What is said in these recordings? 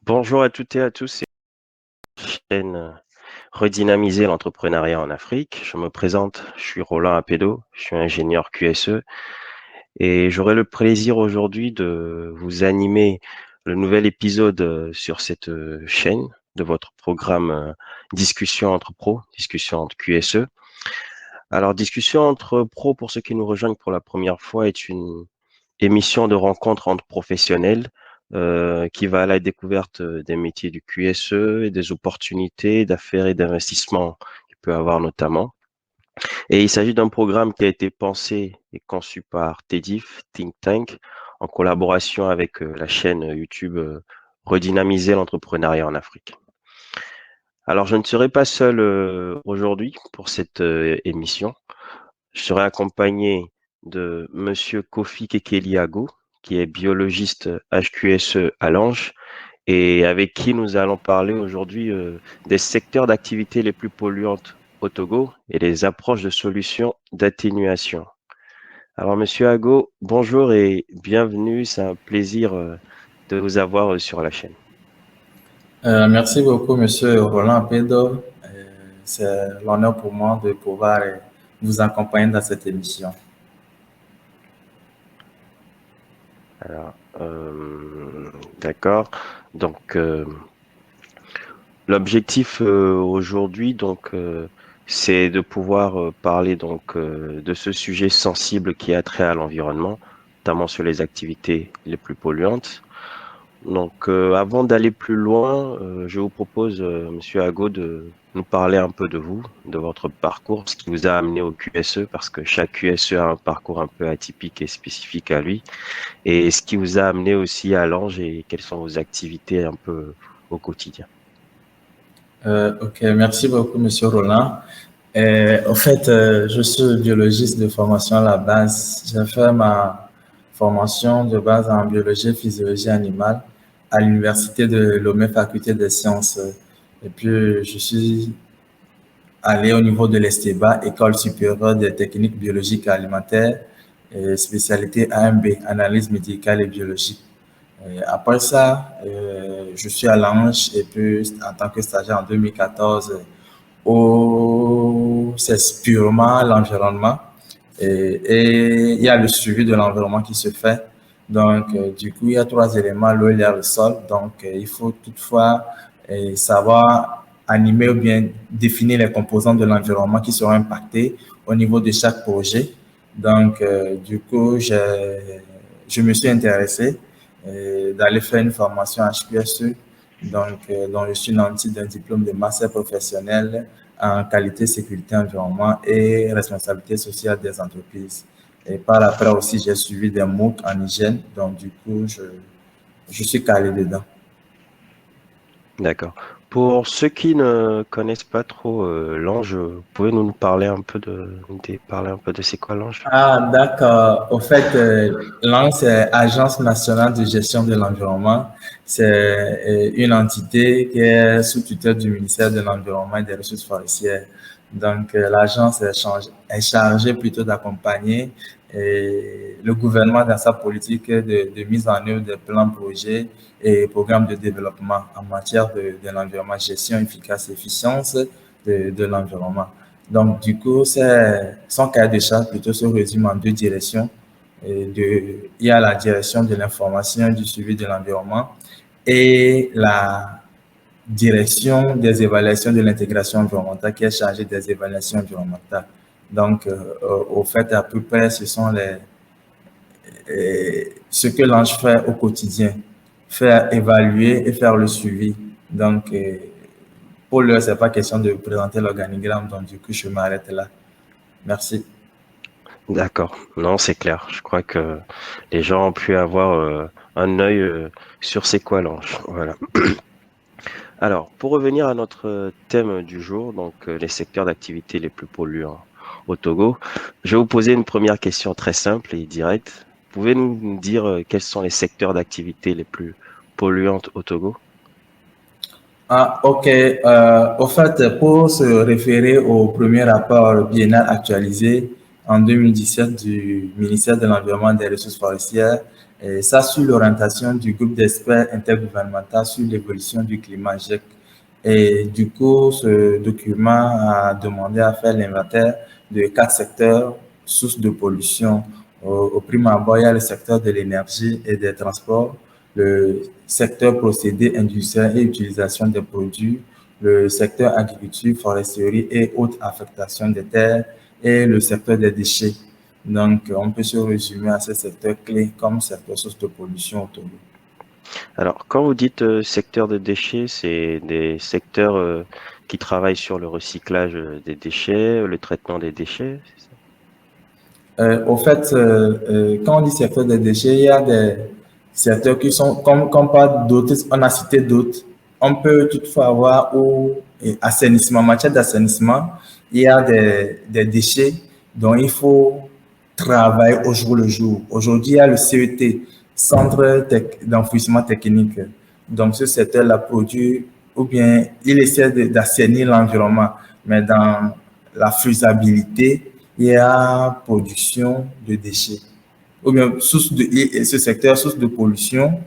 Bonjour à toutes et à tous, c'est la chaîne Redynamiser l'entrepreneuriat en Afrique. Je me présente, je suis Roland Apédo, je suis ingénieur QSE et j'aurai le plaisir aujourd'hui de vous animer le nouvel épisode sur cette chaîne de votre programme Discussion entre pros, discussion entre QSE. Alors, Discussion entre pros, pour ceux qui nous rejoignent pour la première fois, est une émission de rencontre entre professionnels qui va à la découverte des métiers du QSE et des opportunités d'affaires et d'investissement qu'il peut avoir notamment. Et il s'agit d'un programme qui a été pensé et conçu par TEDIF, Think Tank, en collaboration avec la chaîne YouTube Redynamiser l'entrepreneuriat en Afrique. Alors, je ne serai pas seul aujourd'hui pour cette émission. Je serai accompagné de Monsieur Kofi Kekeliago, qui est biologiste HQSE à Lange et avec qui nous allons parler aujourd'hui des secteurs d'activité les plus polluantes au Togo et les approches de solutions d'atténuation. Alors, Monsieur Ago, bonjour et bienvenue. C'est un plaisir de vous avoir sur la chaîne. Merci beaucoup, Monsieur Roland Pedro. C'est l'honneur pour moi de pouvoir vous accompagner dans cette émission. Alors, d'accord. Donc, l'objectif aujourd'hui, c'est de pouvoir parler de ce sujet sensible qui a trait à l'environnement, notamment sur les activités les plus polluantes. Donc, avant d'aller plus loin, je vous propose, Monsieur Ago, de nous parler un peu de vous, de votre parcours, ce qui vous a amené au QSE, parce que chaque QSE a un parcours un peu atypique et spécifique à lui, et ce qui vous a amené aussi à Lange et quelles sont vos activités un peu au quotidien. Ok, merci beaucoup, Monsieur Roland. Je suis biologiste de formation à la base. J'ai fait ma formation de base en biologie et physiologie animale à l'université de Lomé, faculté des sciences. Et puis, je suis aller au niveau de l'ESTEBA, École supérieure des techniques biologiques et alimentaires, et spécialité AMB, analyse médicale et biologique. Et après ça, je suis à l'Ange et puis en tant que stagiaire en 2014, c'est purement l'environnement et il y a le suivi de l'environnement qui se fait. Donc, du coup, il y a trois éléments, l'eau, l'air, le sol. Donc, il faut toutefois savoir animer ou bien définir les composants de l'environnement qui seront impactés au niveau de chaque projet. Donc, du coup, je me suis intéressé d'aller faire une formation HQSE, dont je suis nanti d'un diplôme de master professionnel en qualité, sécurité, environnement et responsabilité sociale des entreprises. Et par après aussi, j'ai suivi des MOOC en hygiène, donc du coup, je suis calé dedans. D'accord. Pour ceux qui ne connaissent pas trop l'ange, vous pouvez nous parler un peu parler un peu de c'est quoi l'ange? Ah, d'accord. Au fait, l'ANS, c'est Agence nationale de gestion de l'environnement. C'est une entité qui est sous tutelle du ministère de l'Environnement et des Ressources forestières. Donc, l'agence est chargée plutôt d'accompagner le gouvernement dans sa politique de mise en œuvre des plans, projets et programmes de développement en matière de l'environnement, gestion efficace et efficience de l'environnement. Donc, du coup, son cahier de charge plutôt se résume en deux directions. Il y a la direction de l'information et du suivi de l'environnement et la direction des évaluations de l'intégration environnementale qui est chargée des évaluations environnementales. Donc, au fait, à peu près, ce sont ce que l'ANGE fait au quotidien, faire évaluer et faire le suivi. Donc, pour l'heure, ce n'est pas question de présenter l'organigramme, donc du coup, je m'arrête là. Merci. D'accord. Non, c'est clair. Je crois que les gens ont pu avoir un œil sur c'est quoi l'ange. Voilà. Alors, pour revenir à notre thème du jour, les secteurs d'activité les plus polluants au Togo, je vais vous poser une première question très simple et directe. Pouvez-vous nous dire quels sont les secteurs d'activité les plus polluantes au Togo? Ah, ok. Au fait, pour se référer au premier rapport biennal actualisé en 2017 du ministère de l'Environnement et des Ressources forestières, et ça sur l'orientation du groupe d'experts intergouvernemental sur l'évolution du climat GIEC. Et du coup, ce document a demandé à faire l'inventaire de 4 secteurs sources de pollution. Au prime abord, il y a le secteur de l'énergie et des transports, le secteur procédés industriels et utilisation des produits, le secteur agriculture, foresterie et autres affectations des terres, et le secteur des déchets. Donc, on peut se résumer à ces secteurs clés comme secteur source de pollution autour. Alors, quand vous dites secteur de déchets, c'est des secteurs qui travaillent sur le recyclage des déchets, le traitement des déchets, c'est ça? Au fait, quand on dit secteur des déchets, il y a des secteurs qui sont, comme pas d'autres, on a cité d'autres. On peut toutefois avoir assainissement, en matière d'assainissement, il y a des déchets dont il faut travailler au jour le jour. Aujourd'hui, il y a le CET, Centre d'enfouissement technique. Donc, ce secteur-là produit, ou bien il essaie d'assainir l'environnement, mais dans la faisabilité, il y a production de déchets, ou bien ce secteur source de pollution.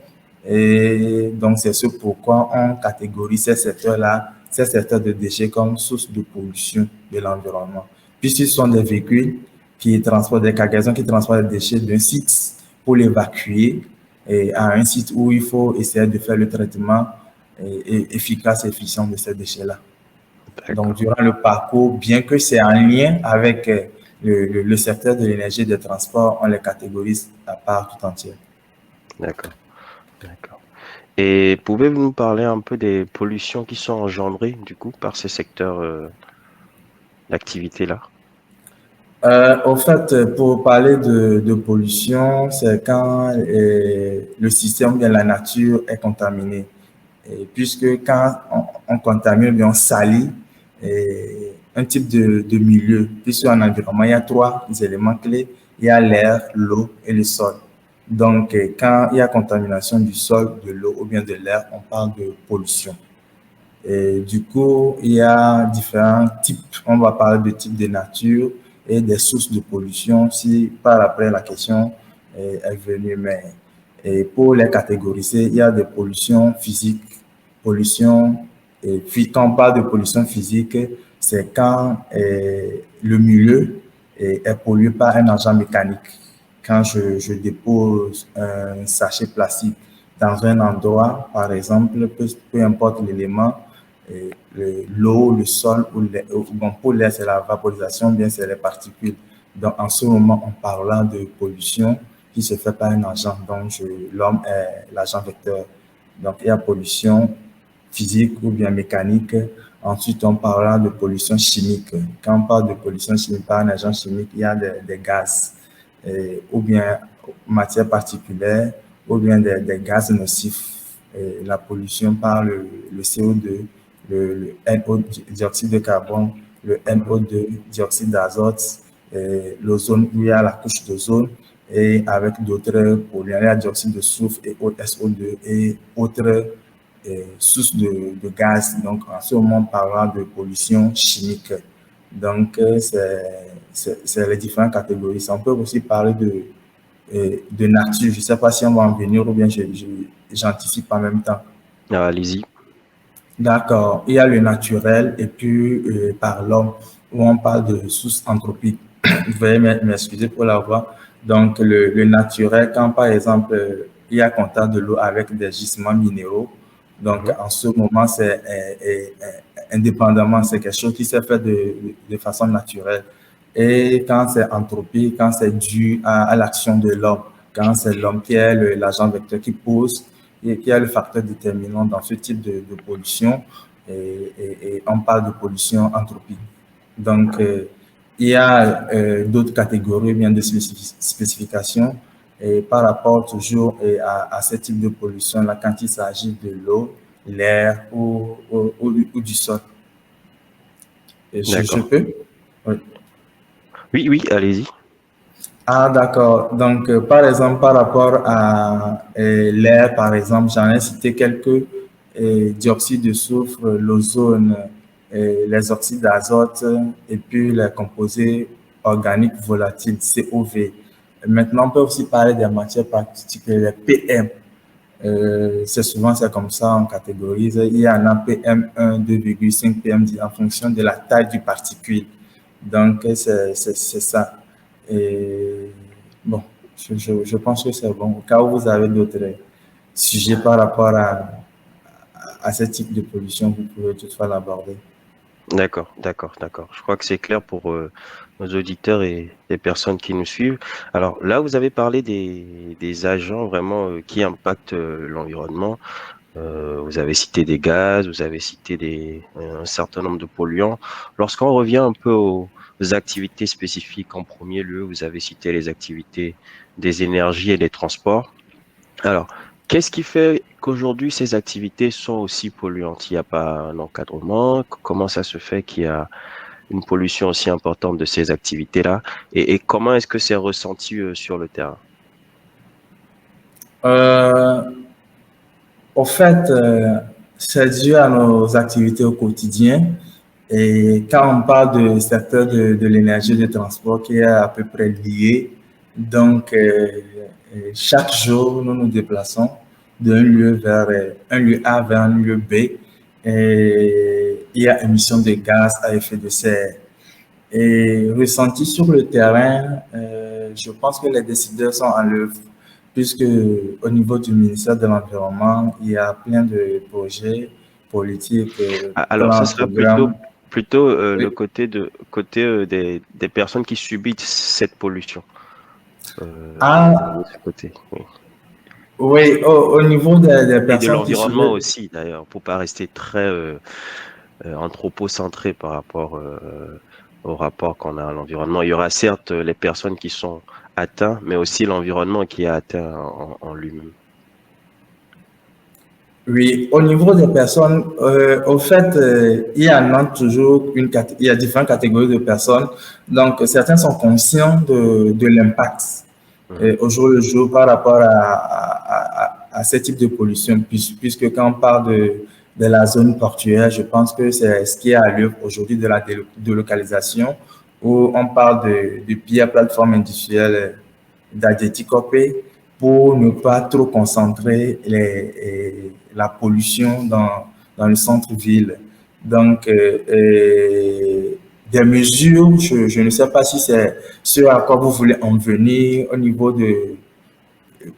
Et donc, c'est ce pourquoi on catégorise ces secteurs-là, ces secteurs de déchets comme source de pollution de l'environnement. Puis, ce sont des véhicules qui transportent des cargaisons, qui transportent des déchets d'un site pour l'évacuer à un site où il faut essayer de faire le traitement efficace et efficient de ces déchets-là. Donc, durant le parcours, bien que c'est en lien avec le secteur de l'énergie et des transports, on les catégorise à part tout entière. D'accord, d'accord. Et pouvez-vous nous parler un peu des pollutions qui sont engendrées du coup par ces secteurs d'activité-là? Au fait, pour parler de pollution, c'est quand le système, bien la nature est contaminée. Et puisque quand on contamine, bien on salit un type de milieu, puisque en environnement, il y a 3 éléments clés. Il y a l'air, l'eau et le sol. Donc, quand il y a contamination du sol, de l'eau ou bien de l'air, on parle de pollution. Et du coup, il y a différents types. On va parler de types de nature et des sources de pollution si par après la question est venue. Mais et pour les catégoriser, il y a des pollutions physiques, pollution. Et puis quand on parle de pollution physique, c'est quand le milieu est pollué par un agent mécanique. Quand je dépose un sachet plastique dans un endroit, par exemple, peu importe l'élément, l'eau, le sol, bon, pour l'air, c'est la vaporisation, bien c'est les particules. Donc, en ce moment, on parle de pollution qui se fait par un agent, donc l'homme est l'agent vecteur. Donc, il y a pollution physique ou bien mécanique. Ensuite, on parlera de pollution chimique. Quand on parle de pollution chimique par un agent chimique, il y a des gaz, ou bien matières particulières, ou bien des gaz nocifs. La pollution par le CO2, le NO, dioxyde de carbone, le NO2, dioxyde d'azote, l'ozone, il y a la couche d'ozone, et avec d'autres polluants, il y a dioxyde de soufre et autres SO2 et autres sources de gaz. Donc, en ce moment, on parlera de pollution chimique. Donc, c'est les différentes catégories. On peut aussi parler de nature. Je ne sais pas si on va en venir ou bien j'anticipe en même temps. Ah, allez-y. D'accord. Il y a le naturel et puis par l'homme, où on parle de sources anthropiques. Veuillez m'excuser pour la voix. Donc, le naturel, quand par exemple, il y a contact de l'eau avec des gisements minéraux, donc en ce moment, c'est indépendamment, c'est quelque chose qui s'est fait de façon naturelle. Et quand c'est anthropique, quand c'est dû à l'action de l'homme, quand c'est l'homme qui est l'agent vecteur qui pose, et qui est le facteur déterminant dans ce type de pollution, et on parle de pollution anthropique. Donc, il y a d'autres catégories, bien de spécifications, et par rapport toujours à ce type de pollution, là, quand il s'agit de l'eau, l'air ou du sol. Et je peux? Oui. Oui, allez-y. Ah, d'accord. Donc, par exemple, par rapport à l'air, par exemple, j'en ai cité quelques, dioxyde de soufre, l'ozone, les oxydes d'azote et puis les composés organiques volatiles, COV. Maintenant, on peut aussi parler des matières particulières, les PM. C'est comme ça, on catégorise. Il y en a PM1, 2,5, PM10 en fonction de la taille du particule. Donc, c'est ça. Et bon, je pense que c'est bon. Au cas où vous avez d'autres sujets par rapport à ce type de pollution, vous pouvez toutefois l'aborder. D'accord, d'accord, d'accord. Je crois que c'est clair pour nos auditeurs et les personnes qui nous suivent. Alors là, vous avez parlé des agents vraiment qui impactent l'environnement. Vous avez cité des gaz, vous avez cité un certain nombre de polluants. Lorsqu'on revient un peu aux activités spécifiques, en premier lieu, vous avez cité les activités des énergies et des transports. Alors, qu'est-ce qui fait qu'aujourd'hui ces activités sont aussi polluantes? Il n'y a pas un encadrement? Comment ça se fait qu'il y a une pollution aussi importante de ces activités-là? Et comment est-ce que c'est ressenti sur le terrain? Euh, Au fait, c'est dû à nos activités au quotidien. Et quand on parle du secteur de l'énergie et du transport qui est à peu près lié, donc chaque jour, nous nous déplaçons d'un lieu vers un lieu A vers un lieu B. Et il y a émission de gaz à effet de serre. Et ressenti sur le terrain, je pense que les décideurs sont en l'œuvre, puisque au niveau du ministère de l'Environnement, il y a plein de projets politiques, Alors, ce plans, sera plutôt programmes. plutôt le Oui, côté des personnes qui subissent cette pollution. ah, De ce côté. Oui. oui, au niveau des Et de personnes qui l'environnement subissent. aussi, d'ailleurs, pour pas rester très anthropocentré par rapport au rapport qu'on a à l'environnement. Il y aura certes les personnes qui sont atteintes, mais aussi l'environnement qui est atteint en lui-même. Oui, au niveau des personnes, au fait, il y en a toujours il y a différentes catégories de personnes. Donc, certains sont conscients de l'impact Mhm. au jour le jour par rapport à ce type de pollution, puisque quand on parle de la zone portuaire, je pense que c'est ce qui est à l'œuvre aujourd'hui de la délocalisation, où on parle de pierres plateformes industrielles d'Adéticopé pour ne pas trop concentrer la pollution dans le centre-ville. Donc, des mesures, je ne sais pas si c'est ce à quoi vous voulez en venir au niveau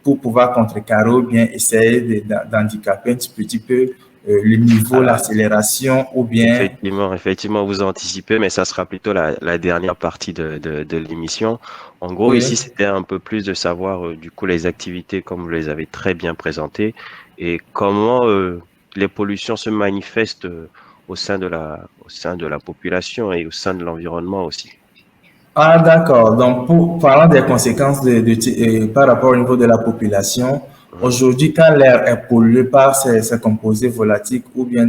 pour pouvoir contrecarrer ou bien essayer d'handicaper un petit peu le niveau, Ah, l'accélération ou bien. effectivement, vous anticipez, mais ça sera plutôt la dernière partie de l'émission. En gros, ici, Oui. c'était un peu plus de savoir, du coup, les activités, comme vous les avez très bien présentées, et comment les pollutions se manifestent au sein de la population et au sein de l'environnement aussi. Ah, d'accord. Donc, parlant des conséquences par rapport au niveau de la population, Mhm. aujourd'hui, quand l'air est pollué par ces composés volatiles ou bien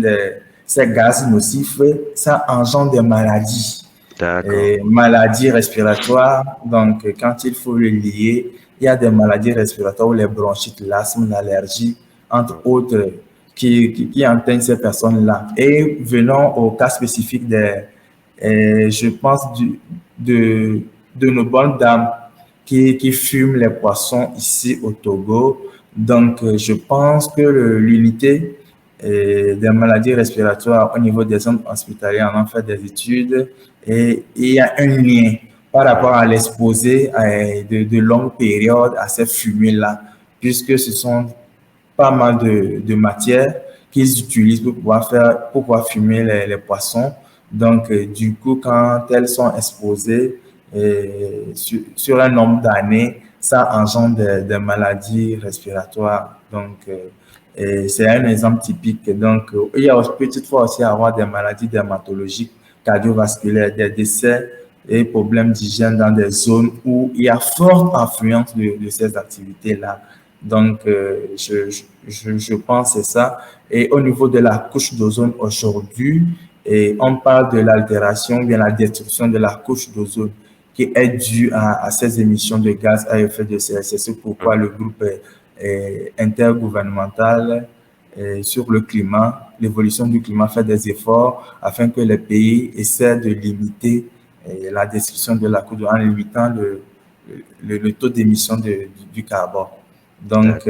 ces gaz nocifs, ça engendre des maladies, D'accord. maladies respiratoires. Donc, quand il faut le lier, il y a des maladies respiratoires ou les bronchites, l'asthme, l'allergie, entre Mhm. autres, qui atteignent ces personnes-là. Et venons au cas spécifique je pense, de, de nos bonnes dames qui fument les poissons ici au Togo. Donc, je pense que l'unité des maladies respiratoires au niveau des zones hospitalières en ont fait des études et il y a un lien par rapport à l'exposé de longues périodes à ces fumées-là, puisque ce sont pas mal de matières qu'ils utilisent pour pouvoir fumer les poissons. Donc, du coup, quand elles sont exposées sur un nombre d'années, ça engendre des maladies respiratoires. Donc, c'est un exemple typique. Donc, il y a peut toutefois aussi avoir des maladies dermatologiques, cardiovasculaires, des décès et problèmes d'hygiène dans des zones où il y a forte influence de ces activités-là. Donc, je pense que c'est ça. Et au niveau de la couche d'ozone aujourd'hui, et on parle de l'altération, bien la destruction de la couche d'ozone qui est due à ces émissions de gaz à effet de serre. C'est ce pourquoi le groupe intergouvernemental sur le climat, l'évolution du climat fait des efforts afin que les pays essaient de limiter la description de la Cour en limitant le taux d'émission du carbone. Donc,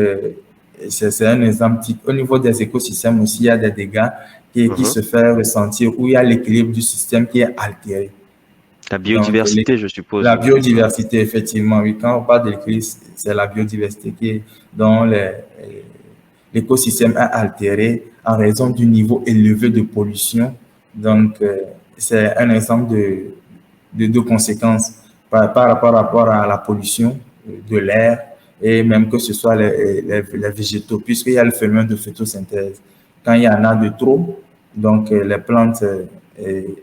c'est un exemple type. Au niveau des écosystèmes aussi, il y a des dégâts qui se font ressentir où il y a l'équilibre du système qui est altéré. La biodiversité, je suppose. La biodiversité, effectivement, oui. Quand on parle d'équilibre, c'est la biodiversité dont l'écosystème est altéré en raison du niveau élevé de pollution. Donc, c'est un exemple de conséquences par rapport à la pollution de l'air et même que ce soit les végétaux, puisqu'il y a le phénomène de photosynthèse. Quand il y en a de trop, donc les plantes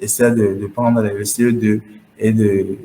essaient de prendre le CO2 et de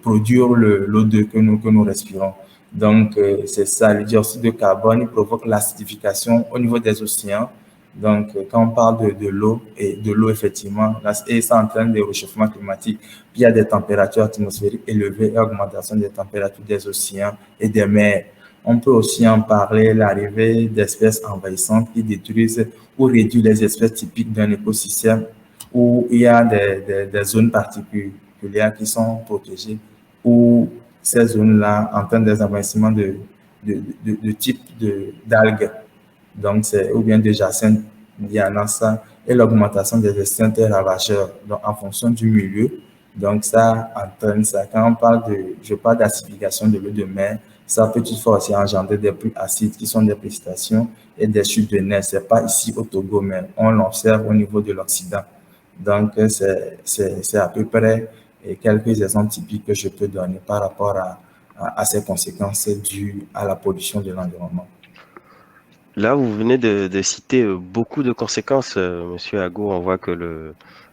produire l'O2 que nous respirons. Donc, c'est ça, le dioxyde de carbone, il provoque l'acidification au niveau des océans. Donc, quand on parle de l'eau, et de l'eau, effectivement, et ça entraîne des réchauffements climatiques. Puis, il y a des températures atmosphériques élevées et augmentation des températures des océans et des mers. On peut aussi en parler, l'arrivée d'espèces envahissantes qui détruisent ou réduisent les espèces typiques d'un écosystème où il y a des zones particulières qui sont protégées, où ces zones-là entraînent des envahissements de type d'algues. Donc, c'est ou bien des jacinthes, il y en a ça, et l'augmentation des extincteurs et ravageurs. Donc, en fonction du milieu, donc ça entraîne ça. Quand on parle je parle d'acidification de l'eau de mer, ça peut toutefois aussi engendrer des pluies acides qui sont des précipitations et des chutes de neige. C'est pas ici au Togo, mais on l'observe au niveau de l'Occident. Donc, c'est à peu près quelques exemples typiques que je peux donner par rapport à ces conséquences dues à la pollution de l'environnement. Là, vous venez de citer beaucoup de conséquences, Monsieur Ago. On voit que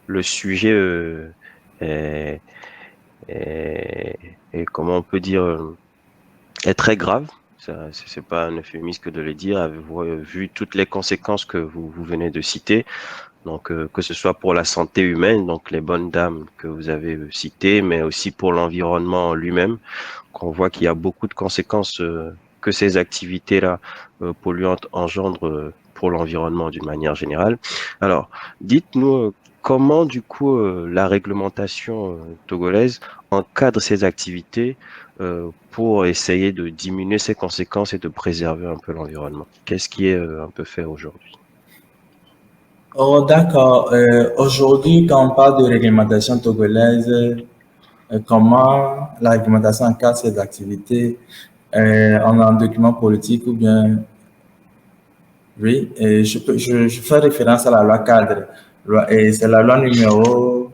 le sujet est, comment on peut dire, est très grave. C'est pas un euphémisme que de le dire. Avez-vous vu toutes les conséquences que vous venez de citer? Donc, que ce soit pour la santé humaine, donc les bonnes dames que vous avez citées, mais aussi pour l'environnement lui-même, qu'on voit qu'il y a beaucoup de conséquences que ces activités-là polluantes engendrent pour l'environnement d'une manière générale. Alors, dites-nous comment, du coup, la réglementation togolaise encadre ces activités pour essayer de diminuer ces conséquences et de préserver un peu l'environnement. Qu'est-ce qui est un peu fait aujourd'hui? Oh, d'accord. Aujourd'hui, quand on parle de réglementation togolaise, comment la réglementation encadre ces activités, on a un document politique ou bien, oui, et je fais référence à la loi cadre. Et c'est la loi numéro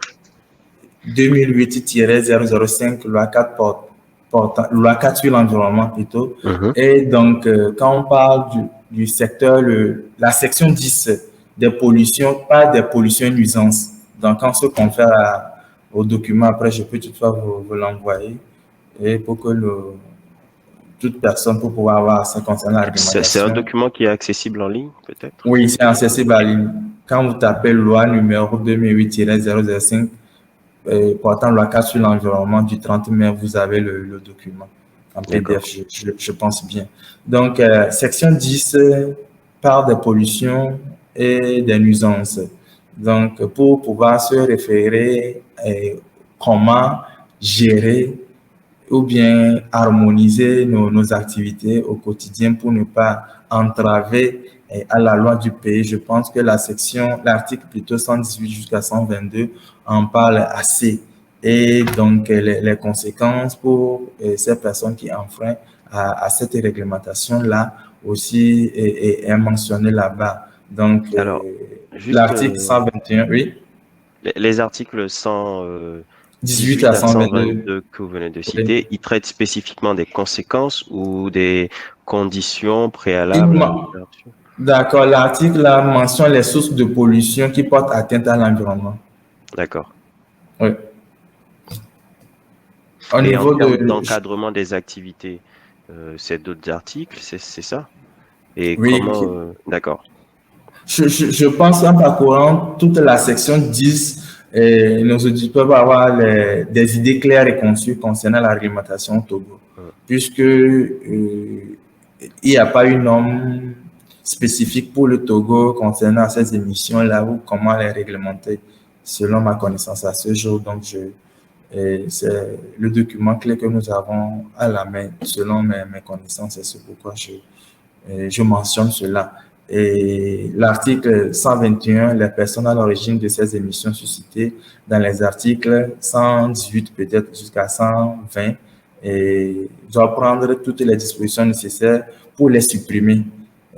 2008-005, loi 4 loi 4 sur l'environnement plutôt. Et donc, quand on parle du secteur, la section 10 des pollutions, pas des pollutions et nuisances. Donc, quand on se confère au document, après, je peux toutefois vous l'envoyer et pour que toute personne pour pouvoir avoir ça concernant la réglementation. C'est un document qui est accessible en ligne, peut-être? Oui, c'est accessible en ligne. Quand vous tapez loi numéro 2008-005, portant loi 4 sur l'environnement du 30 mai, vous avez le document en PDF, je pense bien. Donc, section 10 parle des pollutions et des nuisances. Donc, pour pouvoir se référer comment gérer ou bien harmoniser nos activités au quotidien pour ne pas entraver à la loi du pays. Je pense que l'article plutôt 118 jusqu'à 122 en parle assez. Et donc, les conséquences pour ces personnes qui enfreignent à cette réglementation-là aussi est mentionné là-bas. Donc, l'article 121, oui. Les articles 18 à 122 que vous venez de citer, ils traitent spécifiquement des conséquences ou des conditions préalables. D'accord, l'article là mentionne les sources de pollution qui portent atteinte à l'environnement. D'accord. Oui. Au niveau d'encadrement des activités, c'est d'autres articles, c'est ça? Et oui, comment d'accord. Je pense en parcourant toute la section 10, nos auditeurs peuvent avoir des idées claires et conçues concernant la réglementation au Togo, puisque il n'y a pas une norme spécifique pour le Togo concernant ces émissions-là ou comment les réglementer, selon ma connaissance à ce jour. Donc, Et c'est le document clé que nous avons à la main, selon mes connaissances, et c'est pourquoi je mentionne cela. Et l'article 121, les personnes à l'origine de ces émissions suscitées dans les articles 118 peut-être jusqu'à 120, et doit prendre toutes les dispositions nécessaires pour les supprimer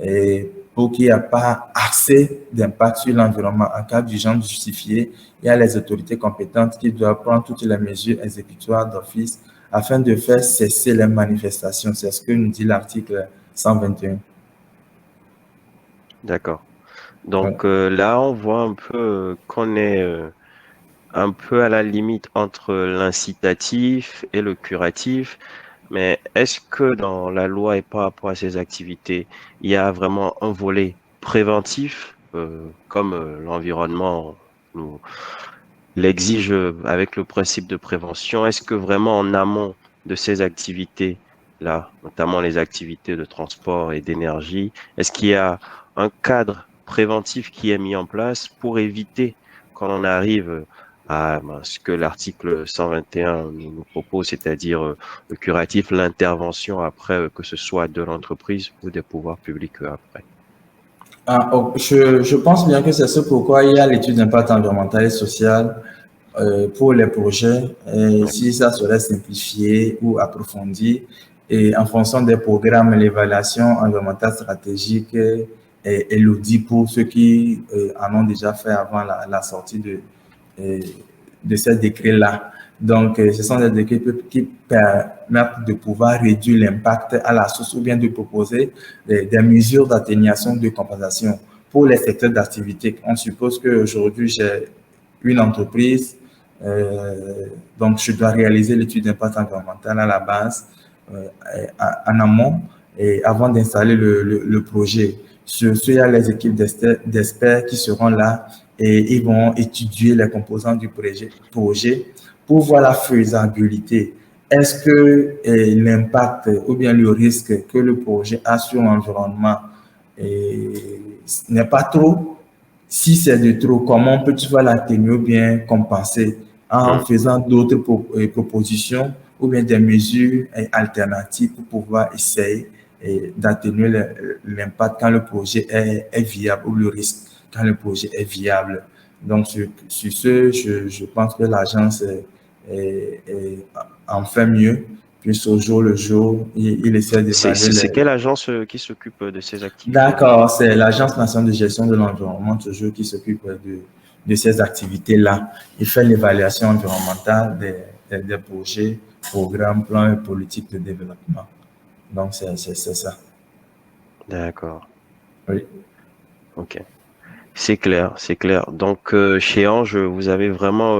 et pour qu'il n'y ait pas assez d'impact sur l'environnement. En cas d'urgence justifiée, il y a les autorités compétentes qui doivent prendre toutes les mesures exécutoires d'office afin de faire cesser les manifestations. C'est ce que nous dit l'article 121. D'accord. Ouais. Donc là, on voit un peu qu'on est un peu à la limite entre l'incitatif et le curatif. Mais est-ce que dans la loi et par rapport à ces activités, il y a vraiment un volet préventif, comme l'environnement nous l'exige avec le principe de prévention? Est-ce que vraiment en amont de ces activités-là, notamment les activités de transport et d'énergie, est-ce qu'il y a un cadre préventif qui est mis en place pour éviter quand on arrive à ce que l'article 121 nous propose, c'est-à-dire le curatif, l'intervention après, que ce soit de l'entreprise ou des pouvoirs publics après? Je pense bien que c'est ce pourquoi il y a l'étude d'impact environnemental et social pour les projets, et Ouais. si ça serait simplifié ou approfondi, et en fonction des programmes, l'évaluation environnementale stratégique et l'audit pour ceux qui en ont déjà fait avant la sortie euh, de ces décrets-là. Donc, ce sont des décrets qui permettent de pouvoir réduire l'impact à la source ou bien de proposer des mesures d'atténuation de compensation pour les secteurs d'activité. On suppose qu'aujourd'hui, j'ai une entreprise, donc je dois réaliser l'étude d'impact environnemental à la base, en amont, et avant d'installer le projet. Sur ce, il y a les équipes d'experts qui seront là et ils vont étudier les composants du projet pour voir la faisabilité. Est-ce que l'impact ou bien le risque que le projet a sur l'environnement n'est pas trop? Si c'est de trop, comment peux-tu l'atténuer ou bien compenser en Hmm. faisant d'autres propositions ou bien des mesures alternatives pour pouvoir essayer d'atténuer l'impact quand le projet est viable ou le risque quand le projet est viable. Donc, sur ce, je pense que l'agence en fait mieux. Puis au jour le jour, il essaie d'évaluer C'est les... quelle agence qui s'occupe de ces activités-là? D'accord, c'est l'Agence nationale de gestion de l'environnement toujours qui s'occupe de ces activités-là. Il fait l'évaluation environnementale des projets, programmes, plans et politiques de développement. Donc, c'est ça. D'accord. Oui. Ok. C'est clair, c'est clair. Donc, chez Ange, vous avez vraiment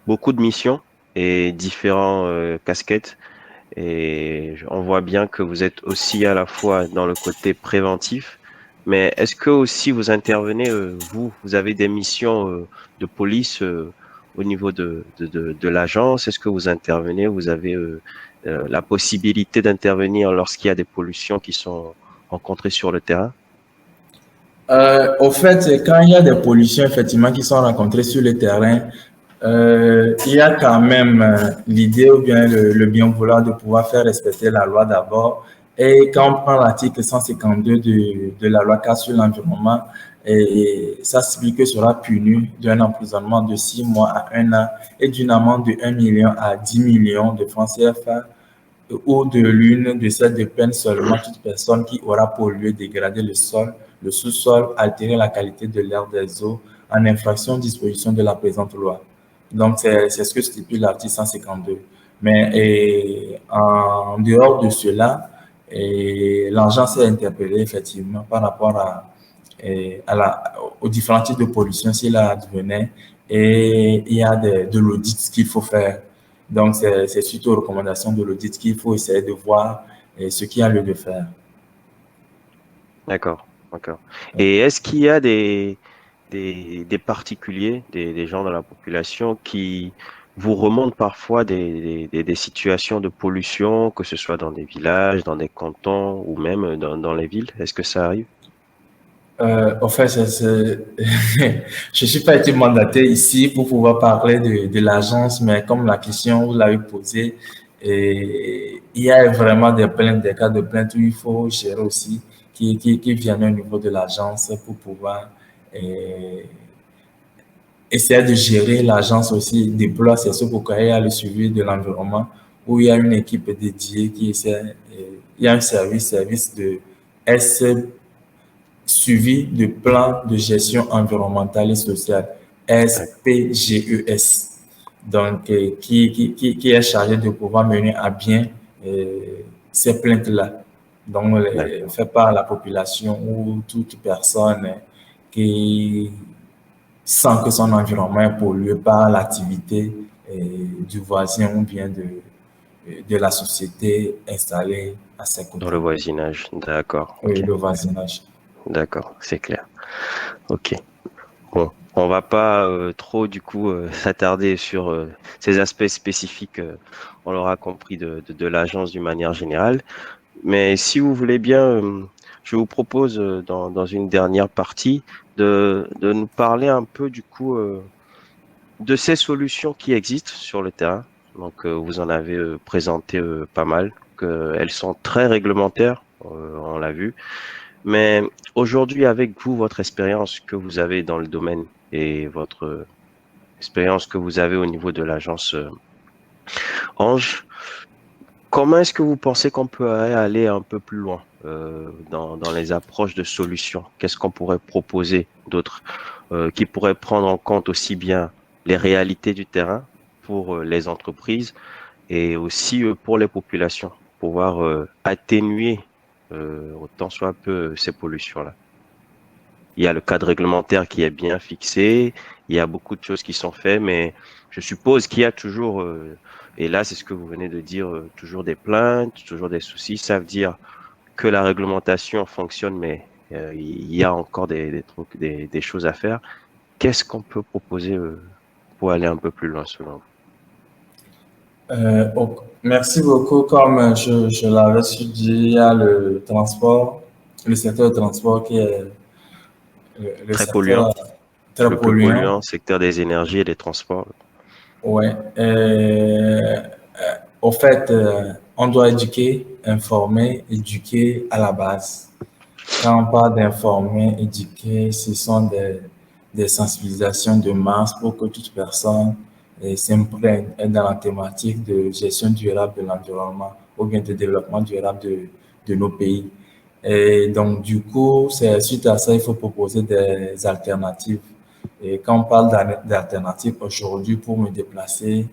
beaucoup de missions et différents casquettes. Et on voit bien que vous êtes aussi à la fois dans le côté préventif, mais est-ce que aussi vous intervenez, vous avez des missions de police au niveau de l'agence? Est-ce que vous intervenez? Vous avez la possibilité d'intervenir lorsqu'il y a des pollutions qui sont rencontrées sur le terrain? Au fait, quand il y a des pollutions effectivement qui sont rencontrées sur le terrain, il y a quand même l'idée ou bien le bien vouloir de pouvoir faire respecter la loi d'abord. Et quand on prend l'article 152 de la loi cadre sur l'environnement, et ça signifie que sera puni d'un emprisonnement de 6 mois à 1 an et d'une amende de 1 million à 10 millions de francs CFA ou de l'une de ces deux peines seulement toute personne qui aura pollué, dégradé le sol, le sous-sol, altéré la qualité de l'air des eaux en infraction aux dispositions de la présente loi. Donc, c'est ce que stipule l'article 152. Mais en dehors de cela, l'agence est interpellée effectivement par rapport aux différents types de pollution s'il advenait et il y a de l'audit qu'il faut faire. Donc, c'est suite aux recommandations de l'audit qu'il faut essayer de voir ce qu'il y a lieu de faire. D'accord, d'accord. Et est-ce qu'il y a des particuliers, des gens dans la population qui vous remontent parfois des situations de pollution, que ce soit dans des villages, dans des cantons ou même dans les villes? Est-ce que ça arrive? En fait, je suis pas été mandaté ici pour pouvoir parler de l'agence, mais comme la question vous l'avez posée, et il y a vraiment des plaintes, des cas de plaintes où il faut gérer aussi, qui viennent au niveau de l'agence pour pouvoir euh, essayer de gérer l'agence aussi, déploie c'est ce pourquoi il y a le suivi de l'environnement, où il y a une équipe dédiée qui essaie, il y a un service de S suivi de plan de gestion environnementale et sociale, SPGES, donc qui est chargé de pouvoir mener à bien ces plaintes-là. Donc, D'accord. fait par la population ou toute personne qui sent que son environnement est pollué par l'activité du voisin ou bien de la société installée à ses Dans côtés. le voisinage. D'accord. Oui, Ok. le voisinage. D'accord. C'est clair. Ok. Bon, on va pas trop du coup s'attarder sur ces aspects spécifiques, on l'aura compris, de l'agence d'une manière générale. Mais si vous voulez bien, je vous propose dans une dernière partie de nous parler un peu du coup de ces solutions qui existent sur le terrain. Donc vous en avez présenté pas mal, elles sont très réglementaires, on l'a vu. Mais aujourd'hui, avec vous, votre expérience que vous avez dans le domaine et votre expérience que vous avez au niveau de l'agence Ange, comment est-ce que vous pensez qu'on peut aller un peu plus loin dans les approches de solutions? Qu'est-ce qu'on pourrait proposer d'autre qui pourrait prendre en compte aussi bien les réalités du terrain pour les entreprises et aussi pour les populations, pouvoir atténuer autant soit peu ces pollutions-là? Il y a le cadre réglementaire qui est bien fixé, il y a beaucoup de choses qui sont faites, mais je suppose qu'il y a toujours, et là c'est ce que vous venez de dire, toujours des plaintes, toujours des soucis. Ça veut dire que la réglementation fonctionne, mais il y a encore des trucs, des choses à faire. Qu'est-ce qu'on peut proposer pour aller un peu plus loin selon vous? Merci beaucoup. Comme je l'avais dit, il y a le transport, le secteur du transport qui est le Très polluant, secteur très le plus polluant. polluant, secteur des énergies et des transports. Ouais. Au fait, on doit éduquer, informer, éduquer à la base. Quand on parle d'informer, éduquer, ce sont des sensibilisations de masse pour que toute personne s'imprègne dans la thématique de gestion durable de l'environnement ou bien de développement durable de nos pays. Et donc, du coup, c'est suite à ça, il faut proposer des alternatives. Et quand on parle d'alternatives aujourd'hui pour me déplacer,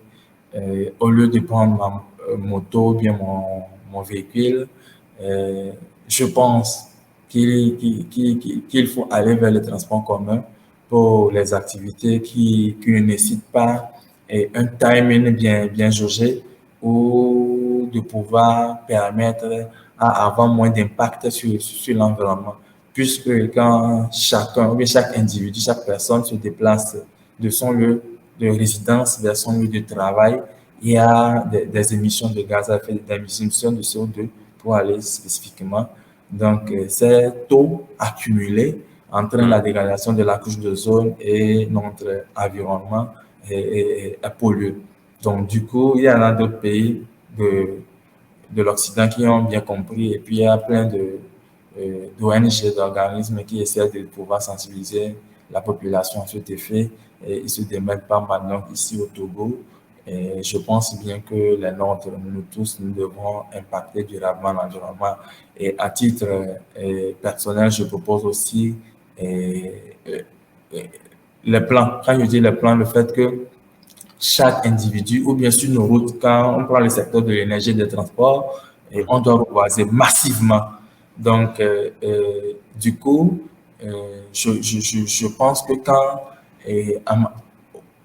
au lieu de prendre ma moto ou bien mon véhicule, euh, je pense qu'il faut aller vers le transport commun pour les activités qui ne nécessitent pas un timing bien jaugé ou de pouvoir permettre à avoir moins d'impact sur l'environnement. Puisque quand chacun, ou bien chaque individu, chaque personne se déplace de son lieu de résidence vers son lieu de travail, il y a des émissions de gaz à effet, des émissions de CO2 pour aller spécifiquement. Donc, ces taux accumulés entraînent Hmm. la dégradation de la couche d'ozone et notre environnement est pollué. Donc, du coup, il y en a d'autres pays de l'Occident qui ont bien compris et puis il y a plein d'ONG, d'organismes qui essaient de pouvoir sensibiliser la population à cet effet et ils se démettent pas mal. Donc, ici au Togo, et je pense bien que les nôtres, nous tous, nous devons impacter durablement l'environnement. Et à titre personnel, je propose aussi euh, euh, euh, les plans. Quand je dis les plans, le fait que chaque individu, ou bien sur nos routes, quand on prend le secteur de l'énergie et des transports, et on Mhm. doit reboiser massivement. Donc, du coup, je pense que quand,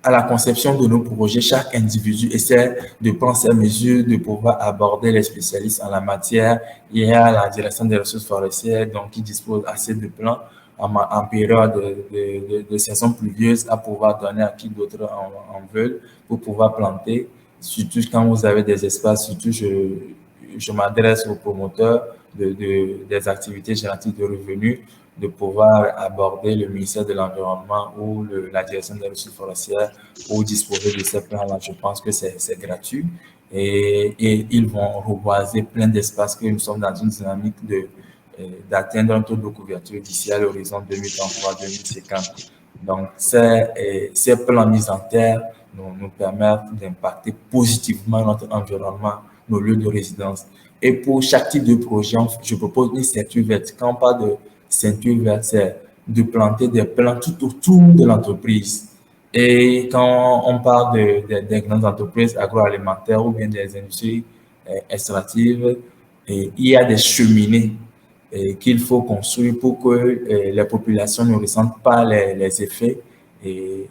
à la conception de nos projets, chaque individu essaie de prendre ses mesures, de pouvoir aborder les spécialistes en la matière. Il y a la direction des ressources forestières, donc qui dispose assez de plans en période de saison pluvieuse à pouvoir donner à qui d'autres en veulent pour pouvoir planter. Surtout quand vous avez des espaces, surtout je m'adresse aux promoteurs des activités génératives de revenus. de pouvoir aborder le ministère de l'Environnement ou la direction des ressources forestières pour disposer de ces plans-là. Je pense que c'est gratuit et ils vont reboiser plein d'espaces que nous sommes dans une dynamique d'atteindre un taux de couverture d'ici à l'horizon 2033-2050. Donc, ces plans mis en terre nous permettent d'impacter positivement notre environnement, nos lieux de résidence. Et pour chaque type de projet, je propose une ceinture verte. Quand on parle de ceinture verte, c'est de planter des plants tout autour de l'entreprise. Et quand on parle des grandes entreprises agroalimentaires ou bien des industries extractives, il y a des cheminées qu'il faut construire pour que les populations ne ressentent pas les effets et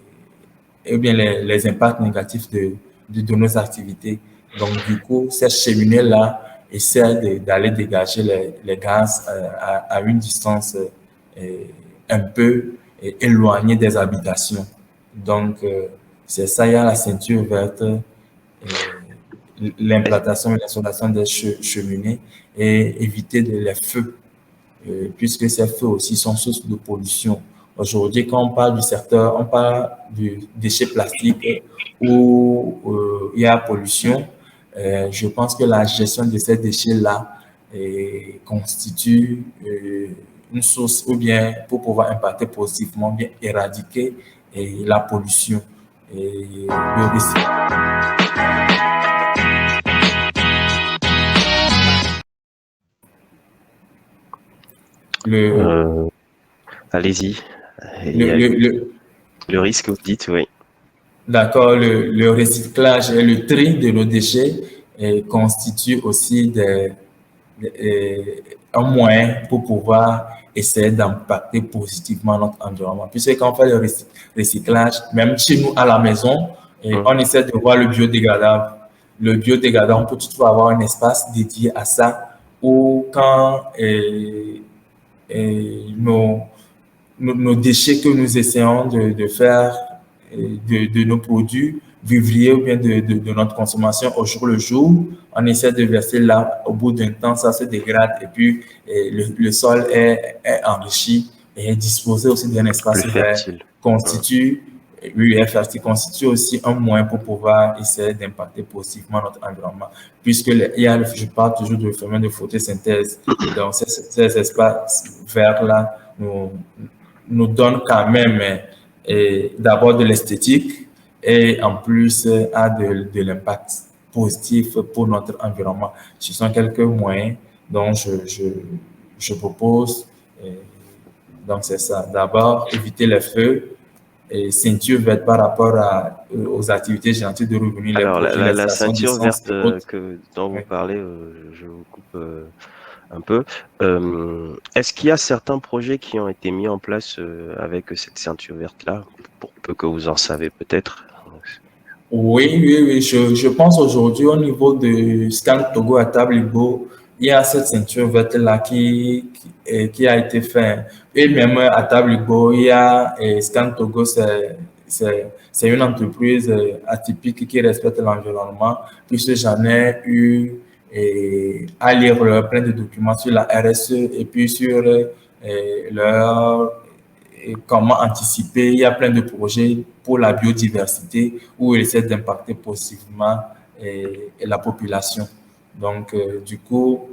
bien les impacts négatifs de nos activités. Donc, du coup, cette cheminée-là essaie d'aller dégager les gaz à une distance un peu éloignée des habitations. Donc, c'est ça, il y a la ceinture verte, l'implantation et l'installation des cheminées et éviter les feux, puisque ces feux aussi sont source de pollution. Aujourd'hui, quand on parle du secteur, on parle du déchet plastique où il y a pollution. Je pense que la gestion de ces déchets-là constitue une source ou bien pour pouvoir impacter positivement, bien éradiquer la pollution. Et le Allez-y. Le risque, vous dites, oui. D'accord, le recyclage et le tri de nos déchets constitue aussi un moyen pour pouvoir essayer d'impacter positivement notre environnement. Puisque quand on fait le recyclage, même chez nous à la maison, on essaie de voir le biodégradable. Le biodégradable, on peut toutefois avoir un espace dédié à ça où quand nos déchets que nous essayons de faire de nos produits vivriers ou bien de notre consommation au jour le jour, on essaie de verser là, au bout d'un temps, ça se dégrade et puis le sol est enrichi et est disposé aussi d'un espace vert, constitue aussi un moyen pour pouvoir essayer d'impacter positivement notre environnement, puisque je parle toujours de phénomène de photosynthèse. Donc, ces espaces verts-là nous donnent quand même d'abord de l'esthétique et en plus a de l'impact positif pour notre environnement. Ce sont quelques moyens dont je propose. Donc, c'est ça. D'abord, éviter les feux et ceinture verte par rapport aux activités génératrices de revenus. Alors, la ceinture verte dont vous parlez, je vous coupe un peu. Est-ce qu'il y a certains projets qui ont été mis en place avec cette ceinture verte-là, pour peu que vous en savez peut-être? Oui. Je pense aujourd'hui au niveau de Scan Togo à Tablibo, il y a cette ceinture verte-là qui a été faite. Et même à Tablibo, il y a Scan Togo, c'est une entreprise atypique qui respecte l'environnement, puisque j'en ai eu à lire plein de documents sur la RSE et puis sur leur comment anticiper. Il y a plein de projets pour la biodiversité où ils essaient d'impacter positivement la population. Donc, du coup,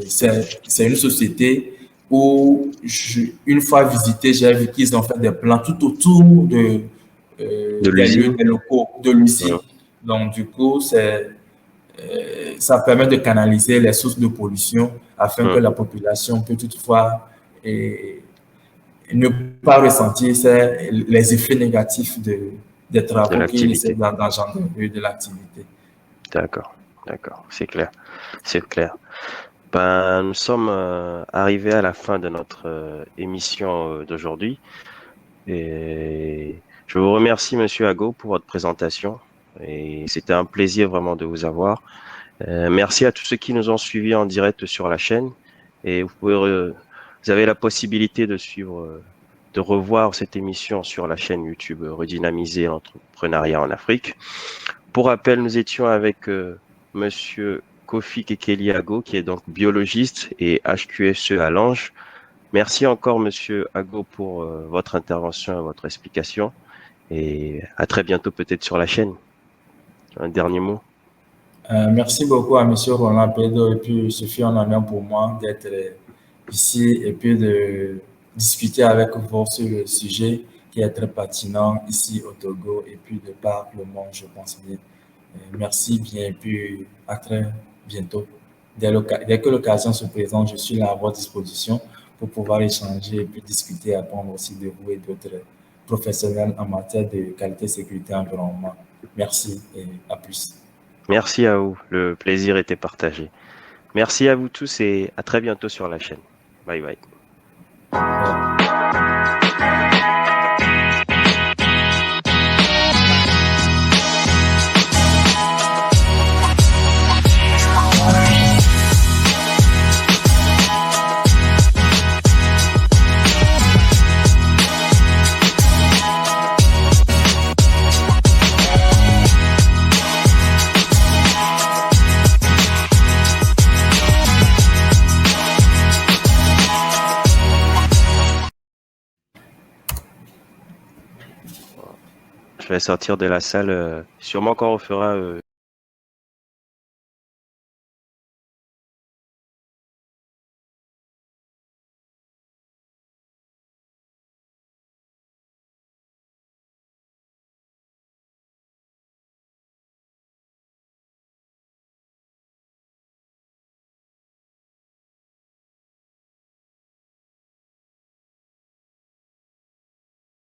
c'est une société où, une fois visité, j'ai vu qu'ils ont fait des plans tout autour des lieux, des locaux de l'usine. Donc, du coup, ça permet de canaliser les sources de pollution afin que la population peut toutefois ne pas ressentir les effets négatifs des travaux qui essaient d'engendrer de l'activité. D'accord, c'est clair. Nous sommes arrivés à la fin de notre émission d'aujourd'hui. Et je vous remercie, Monsieur Ago, pour votre présentation. Et c'était un plaisir vraiment de vous avoir. Merci à tous ceux qui nous ont suivis en direct sur la chaîne. Et vous avez la possibilité de revoir cette émission sur la chaîne YouTube Redynamiser l'entrepreneuriat en Afrique. Pour rappel, nous étions avec Monsieur Kofi Kekeli Ago, qui est donc biologiste et HQSE à Lange. Merci encore, Monsieur Ago, pour votre intervention et votre explication. Et à très bientôt, peut-être sur la chaîne. Un dernier mot. Merci beaucoup à Monsieur Roland Pedro. Et puis, ce fut un honneur pour moi d'être ici et puis de discuter avec vous sur le sujet qui est très pertinent ici au Togo et puis de par le monde, je pense bien. Merci bien et puis à très bientôt. Dès que l'occasion se présente, je suis là à votre disposition pour pouvoir échanger et puis discuter et apprendre aussi de vous et d'autres professionnels en matière de qualité, sécurité, environnement. Merci et à plus. Merci à vous. Le plaisir était partagé. Merci à vous tous et à très bientôt sur la chaîne. Bye bye. Je vais sortir de la salle. Sûrement quand on fera